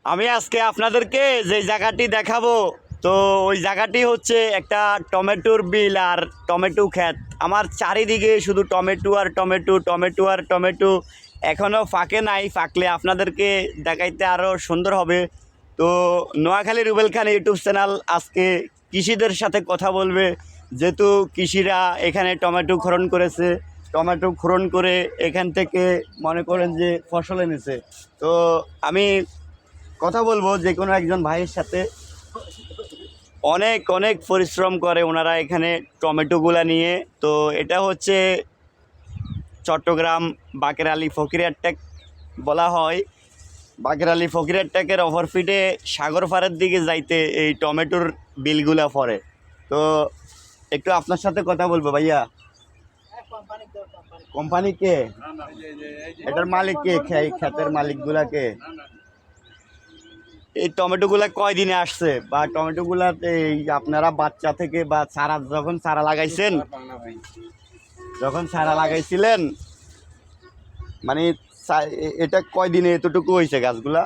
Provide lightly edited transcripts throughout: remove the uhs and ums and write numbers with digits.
আমি আজকে আপনাদেরকে যে জায়গাটি দেখাবো, তো ওই জায়গাটি হচ্ছে একটা টমেটোর বিল আর টমেটো ক্ষেত। আমার চারিদিকে শুধু টমেটো আর টমেটো, টমেটো আর টমেটো। এখনও ফাঁকে নাই, ফাঁকলে আপনাদেরকে দেখাইতে আরও সুন্দর হবে। তো নোয়াখালী রুবেল খান ইউটিউব চ্যানেল আজকে কৃষিদের সাথে কথা বলবে, যেহেতু কৃষিরা এখানে টমেটো খনন করেছে, টমেটো খনন করে এখান থেকে মনে করেন যে ফসল এনেছে। তো আমি কথা বলবো যে কোনো একজন ভাইয়ের সাথে। অনেক অনেক পরিশ্রম করে ওনারা এখানে টমেটোগুলা নিয়ে। তো এটা হচ্ছে চট্টগ্রাম বাকের আলী ফকির ট্যাক বলা হয়। বাকের আলী ফকির ট্যাকের ওভারফিটে সাগর পাড়ের দিকে যাইতে এই টমেটোর বিলগুলা পড়ে। তো একটু আপনার সাথে কথা বলবো ভাইয়া। কোম্পানি কে? এটার মালিক কে? ক্ষেতের মালিকগুলা কে? এই টমেটোগুলা কয় দিনে আসছে, বা টমেটোগুলা এই আপনারা বাচ্চা থেকে বা চারা যখন চারা লাগাইছেন, যখন চারা লাগাইছিলেন মানে এটা কয় দিনে এতটুকু হয়েছে গাছগুলা?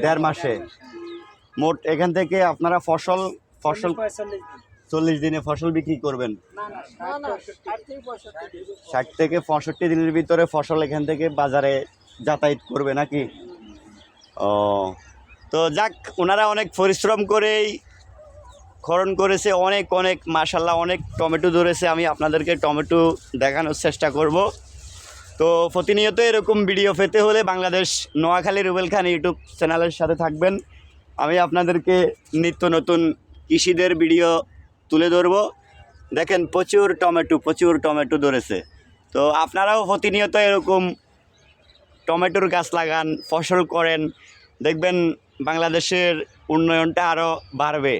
1.5 মাসে। মোট এখান থেকে আপনারা ফসল 40 দিনে ফসল বিক্রি করবেন। 60 থেকে 65 দিনের ভিতরে ফসল এখান থেকে বাজারে যাতায়াত করবে নাকি? ও, তো যাক, ওনারা অনেক পরিশ্রম করেই খনন করেছে। অনেক অনেক মাশাল্লাহ অনেক টমেটো ধরেছে। আমি আপনাদেরকে টমেটো দেখানোর চেষ্টা করব। তো প্রতিনিয়ত এরকম ভিডিও পেতে হলে বাংলাদেশ নোয়াখালী রুবেল খান ইউটিউব চ্যানেলের সাথে থাকবেন। আমি আপনাদেরকে নিত্য নতুন কৃষিদের ভিডিও তুলে ধরব। দেখেন প্রচুর টমেটো ধরেছে। তো আপনারাও প্রতিনিয়ত এরকম টমেটোর গাছ লাগান, ফসল করেন, দেখবেন বাংলাদেশের উন্নয়নটা আরও বাড়বে।